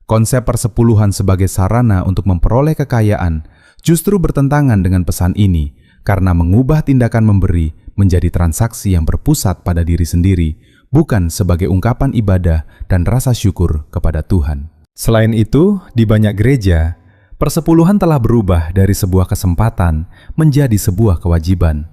Konsep persepuluhan sebagai sarana untuk memperoleh kekayaan justru bertentangan dengan pesan ini karena mengubah tindakan memberi menjadi transaksi yang berpusat pada diri sendiri, bukan sebagai ungkapan ibadah dan rasa syukur kepada Tuhan. Selain itu, di banyak gereja, persepuluhan telah berubah dari sebuah kesempatan menjadi sebuah kewajiban.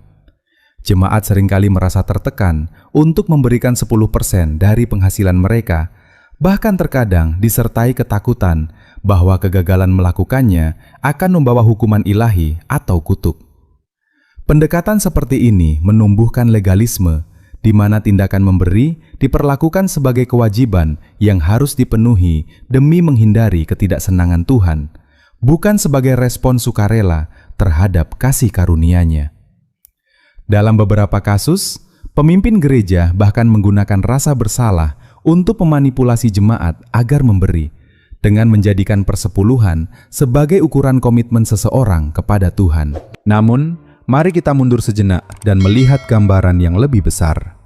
Jemaat seringkali merasa tertekan untuk memberikan 10% dari penghasilan mereka, bahkan terkadang disertai ketakutan bahwa kegagalan melakukannya akan membawa hukuman ilahi atau kutuk. Pendekatan seperti ini menumbuhkan legalisme, di mana tindakan memberi diperlakukan sebagai kewajiban yang harus dipenuhi demi menghindari ketidaksenangan Tuhan, bukan sebagai respon sukarela terhadap kasih karunia-Nya. Dalam beberapa kasus, pemimpin gereja bahkan menggunakan rasa bersalah untuk memanipulasi jemaat agar memberi, dengan menjadikan persepuluhan sebagai ukuran komitmen seseorang kepada Tuhan. Namun, mari kita mundur sejenak dan melihat gambaran yang lebih besar.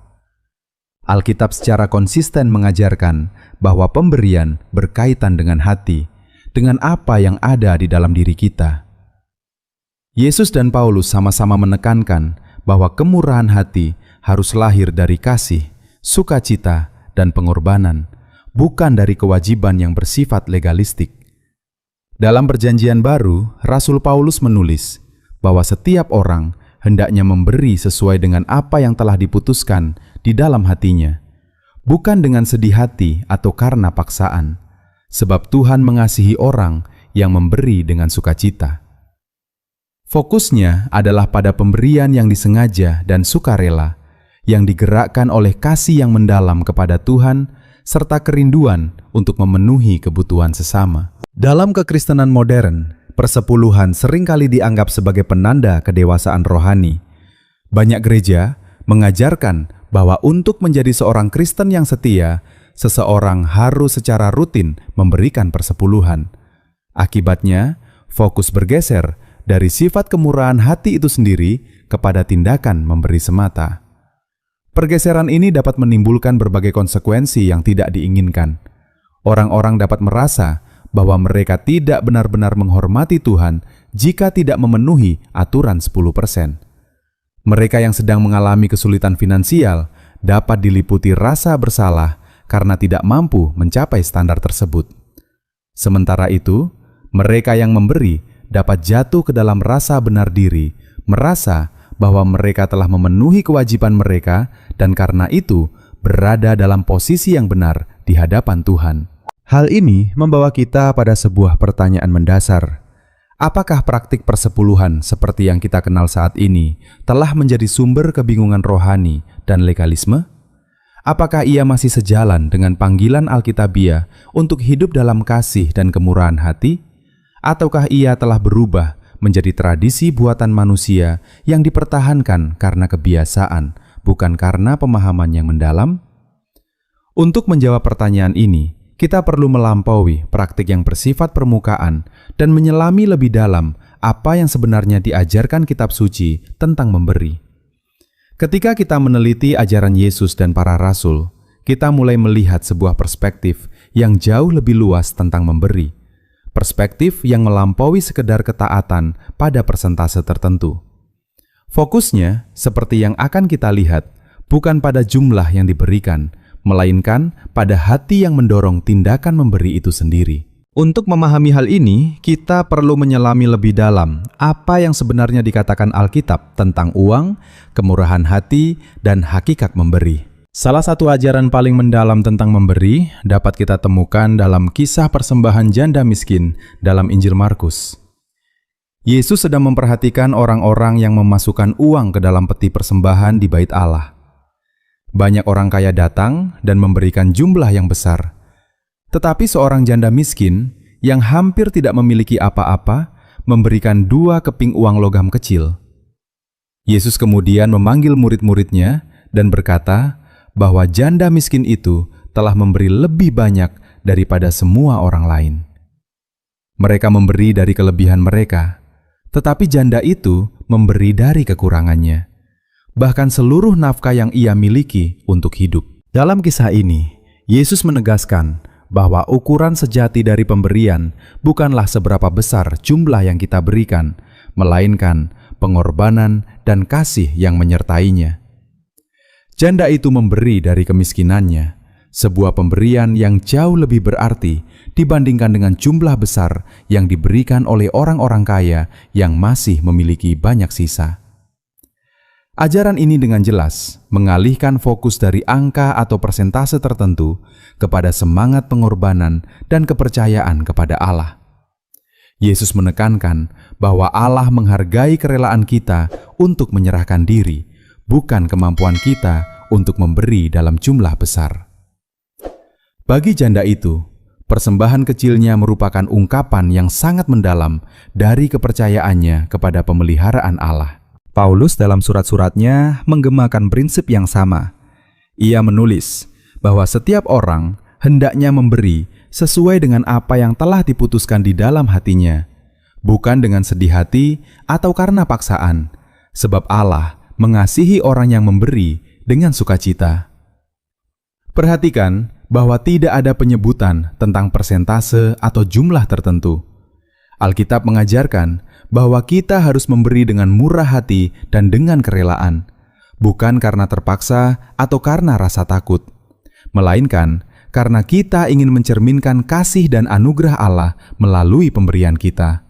Alkitab secara konsisten mengajarkan bahwa pemberian berkaitan dengan hati, dengan apa yang ada di dalam diri kita. Yesus dan Paulus sama-sama menekankan bahwa kemurahan hati harus lahir dari kasih, sukacita, dan pengorbanan, bukan dari kewajiban yang bersifat legalistik. Dalam Perjanjian Baru, Rasul Paulus menulis bahwa setiap orang hendaknya memberi sesuai dengan apa yang telah diputuskan di dalam hatinya, bukan dengan sedih hati atau karena paksaan, sebab Tuhan mengasihi orang yang memberi dengan sukacita. Fokusnya adalah pada pemberian yang disengaja dan sukarela, yang digerakkan oleh kasih yang mendalam kepada Tuhan, serta kerinduan untuk memenuhi kebutuhan sesama. Dalam kekristenan modern, persepuluhan seringkali dianggap sebagai penanda kedewasaan rohani. Banyak gereja mengajarkan bahwa untuk menjadi seorang Kristen yang setia, seseorang harus secara rutin memberikan persepuluhan. Akibatnya, fokus bergeser dari sifat kemurahan hati itu sendiri kepada tindakan memberi semata. Pergeseran ini dapat menimbulkan berbagai konsekuensi yang tidak diinginkan. Orang-orang dapat merasa bahwa mereka tidak benar-benar menghormati Tuhan jika tidak memenuhi aturan 10%. Mereka yang sedang mengalami kesulitan finansial dapat diliputi rasa bersalah karena tidak mampu mencapai standar tersebut. Sementara itu, mereka yang memberi dapat jatuh ke dalam rasa benar diri, merasa bahwa mereka telah memenuhi kewajiban mereka dan karena itu berada dalam posisi yang benar di hadapan Tuhan. Hal ini membawa kita pada sebuah pertanyaan mendasar. Apakah praktik persepuluhan seperti yang kita kenal saat ini telah menjadi sumber kebingungan rohani dan legalisme? Apakah ia masih sejalan dengan panggilan Alkitabiah untuk hidup dalam kasih dan kemurahan hati? Ataukah ia telah berubah menjadi tradisi buatan manusia yang dipertahankan karena kebiasaan, bukan karena pemahaman yang mendalam? Untuk menjawab pertanyaan ini, kita perlu melampaui praktik yang bersifat permukaan dan menyelami lebih dalam apa yang sebenarnya diajarkan kitab suci tentang memberi. Ketika kita meneliti ajaran Yesus dan para rasul, kita mulai melihat sebuah perspektif yang jauh lebih luas tentang memberi. Perspektif yang melampaui sekedar ketaatan pada persentase tertentu. Fokusnya, seperti yang akan kita lihat, bukan pada jumlah yang diberikan, melainkan pada hati yang mendorong tindakan memberi itu sendiri. Untuk memahami hal ini, kita perlu menyelami lebih dalam apa yang sebenarnya dikatakan Alkitab tentang uang, kemurahan hati, dan hakikat memberi. Salah satu ajaran paling mendalam tentang memberi dapat kita temukan dalam kisah persembahan janda miskin dalam Injil Markus. Yesus sedang memperhatikan orang-orang yang memasukkan uang ke dalam peti persembahan di bait Allah. Banyak orang kaya datang dan memberikan jumlah yang besar. Tetapi seorang janda miskin yang hampir tidak memiliki apa-apa memberikan 2 keping uang logam kecil. Yesus kemudian memanggil murid-muridnya dan berkata bahwa janda miskin itu telah memberi lebih banyak daripada semua orang lain. Mereka memberi dari kelebihan mereka, tetapi janda itu memberi dari kekurangannya, bahkan seluruh nafkah yang ia miliki untuk hidup. Dalam kisah ini, Yesus menegaskan bahwa ukuran sejati dari pemberian bukanlah seberapa besar jumlah yang kita berikan, melainkan pengorbanan dan kasih yang menyertainya. Janda itu memberi dari kemiskinannya, sebuah pemberian yang jauh lebih berarti dibandingkan dengan jumlah besar yang diberikan oleh orang-orang kaya yang masih memiliki banyak sisa. Ajaran ini dengan jelas mengalihkan fokus dari angka atau persentase tertentu kepada semangat pengorbanan dan kepercayaan kepada Allah. Yesus menekankan bahwa Allah menghargai kerelaan kita untuk menyerahkan diri, bukan kemampuan kita untuk memberi dalam jumlah besar. Bagi janda itu, persembahan kecilnya merupakan ungkapan yang sangat mendalam dari kepercayaannya kepada pemeliharaan Allah. Paulus dalam surat-suratnya menggemakan prinsip yang sama. Ia menulis bahwa setiap orang hendaknya memberi sesuai dengan apa yang telah diputuskan di dalam hatinya, bukan dengan sedih hati atau karena paksaan, sebab Allah mengasihi orang yang memberi dengan sukacita. Perhatikan bahwa tidak ada penyebutan tentang persentase atau jumlah tertentu. Alkitab mengajarkan bahwa kita harus memberi dengan murah hati dan dengan kerelaan, bukan karena terpaksa atau karena rasa takut, melainkan karena kita ingin mencerminkan kasih dan anugerah Allah melalui pemberian kita.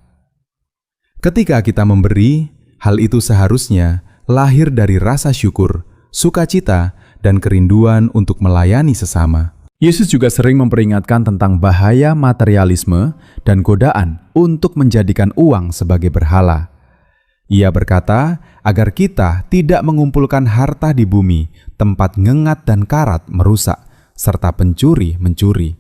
Ketika kita memberi, hal itu seharusnya lahir dari rasa syukur, sukacita, dan kerinduan untuk melayani sesama. Yesus juga sering memperingatkan tentang bahaya materialisme dan godaan untuk menjadikan uang sebagai berhala. Ia berkata agar kita tidak mengumpulkan harta di bumi, tempat ngengat dan karat merusak, serta pencuri mencuri,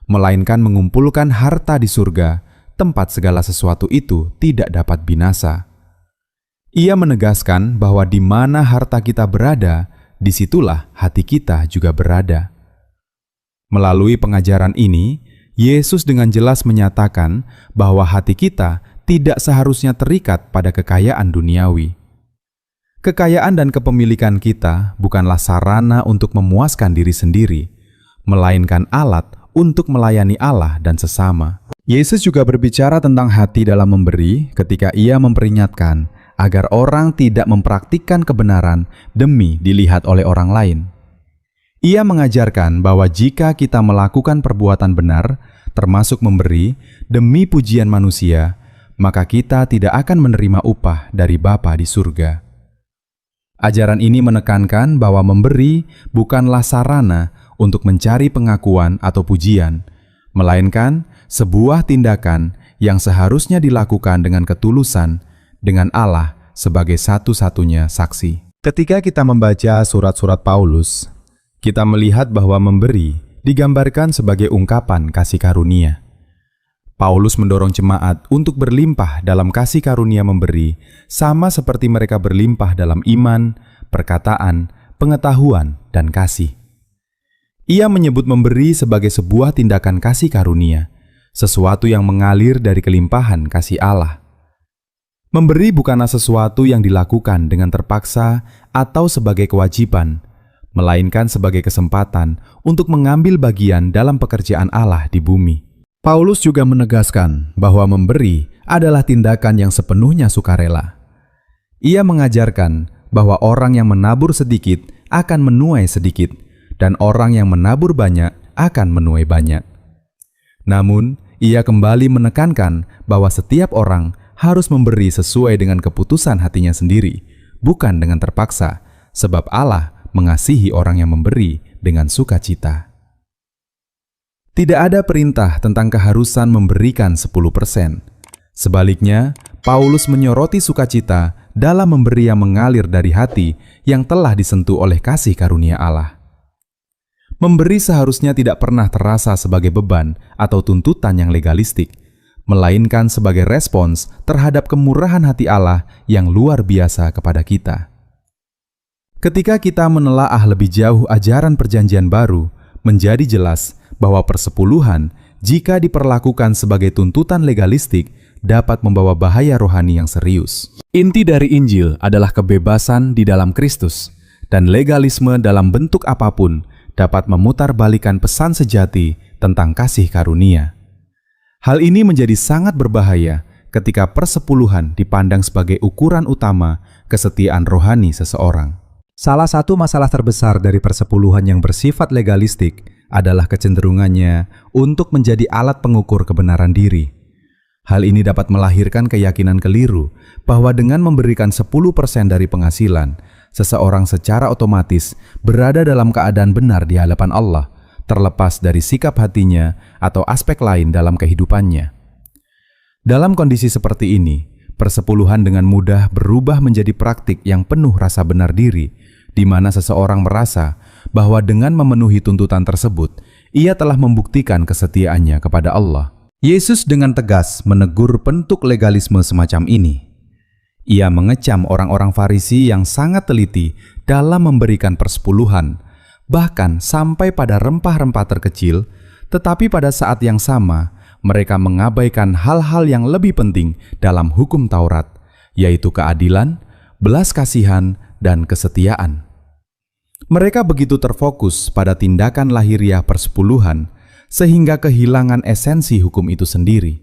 melainkan mengumpulkan harta di surga, tempat segala sesuatu itu tidak dapat binasa. Ia menegaskan bahwa di mana harta kita berada, disitulah hati kita juga berada. Melalui pengajaran ini, Yesus dengan jelas menyatakan bahwa hati kita tidak seharusnya terikat pada kekayaan duniawi. Kekayaan dan kepemilikan kita bukanlah sarana untuk memuaskan diri sendiri, melainkan alat untuk melayani Allah dan sesama. Yesus juga berbicara tentang hati dalam memberi ketika ia memperingatkan agar orang tidak mempraktikkan kebenaran demi dilihat oleh orang lain. Ia mengajarkan bahwa jika kita melakukan perbuatan benar, termasuk memberi, demi pujian manusia, maka kita tidak akan menerima upah dari Bapa di surga. Ajaran ini menekankan bahwa memberi bukanlah sarana untuk mencari pengakuan atau pujian, melainkan sebuah tindakan yang seharusnya dilakukan dengan ketulusan, dengan Allah sebagai satu-satunya saksi. Ketika kita membaca surat-surat Paulus, kita melihat bahwa memberi digambarkan sebagai ungkapan kasih karunia. Paulus mendorong jemaat untuk berlimpah dalam kasih karunia memberi, sama seperti mereka berlimpah dalam iman, perkataan, pengetahuan, dan kasih. Ia menyebut memberi sebagai sebuah tindakan kasih karunia, sesuatu yang mengalir dari kelimpahan kasih Allah. Memberi bukanlah sesuatu yang dilakukan dengan terpaksa atau sebagai kewajiban, melainkan sebagai kesempatan untuk mengambil bagian dalam pekerjaan Allah di bumi. Paulus juga menegaskan bahwa memberi adalah tindakan yang sepenuhnya sukarela. Ia mengajarkan bahwa orang yang menabur sedikit akan menuai sedikit, dan orang yang menabur banyak akan menuai banyak. Namun, ia kembali menekankan bahwa setiap orang harus memberi sesuai dengan keputusan hatinya sendiri, bukan dengan terpaksa, sebab Allah mengasihi orang yang memberi dengan sukacita. Tidak ada perintah tentang keharusan memberikan 10%. Sebaliknya, Paulus menyoroti sukacita dalam memberi yang mengalir dari hati yang telah disentuh oleh kasih karunia Allah. Memberi seharusnya tidak pernah terasa sebagai beban atau tuntutan yang legalistik, melainkan sebagai respons terhadap kemurahan hati Allah yang luar biasa kepada kita. Ketika kita menelaah lebih jauh ajaran Perjanjian Baru, menjadi jelas bahwa persepuluhan, jika diperlakukan sebagai tuntutan legalistik, dapat membawa bahaya rohani yang serius. Inti dari Injil adalah kebebasan di dalam Kristus, dan legalisme dalam bentuk apapun dapat memutarbalikkan pesan sejati tentang kasih karunia. Hal ini menjadi sangat berbahaya ketika persepuluhan dipandang sebagai ukuran utama kesetiaan rohani seseorang. Salah satu masalah terbesar dari persepuluhan yang bersifat legalistik adalah kecenderungannya untuk menjadi alat pengukur kebenaran diri. Hal ini dapat melahirkan keyakinan keliru bahwa dengan memberikan 10% dari penghasilan, seseorang secara otomatis berada dalam keadaan benar di hadapan Allah, terlepas dari sikap hatinya atau aspek lain dalam kehidupannya. Dalam kondisi seperti ini, persepuluhan dengan mudah berubah menjadi praktik yang penuh rasa benar diri, di mana seseorang merasa bahwa dengan memenuhi tuntutan tersebut, ia telah membuktikan kesetiaannya kepada Allah. Yesus dengan tegas menegur bentuk legalisme semacam ini. Ia mengecam orang-orang Farisi yang sangat teliti dalam memberikan persepuluhan, bahkan sampai pada rempah-rempah terkecil, tetapi pada saat yang sama, mereka mengabaikan hal-hal yang lebih penting dalam hukum Taurat, yaitu keadilan, belas kasihan, dan kesetiaan. Mereka begitu terfokus pada tindakan lahiriah persepuluhan, sehingga kehilangan esensi hukum itu sendiri.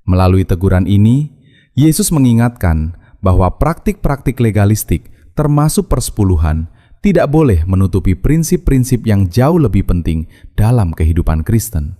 Melalui teguran ini, Yesus mengingatkan bahwa praktik-praktik legalistik, termasuk persepuluhan, tidak boleh menutupi prinsip-prinsip yang jauh lebih penting dalam kehidupan Kristen.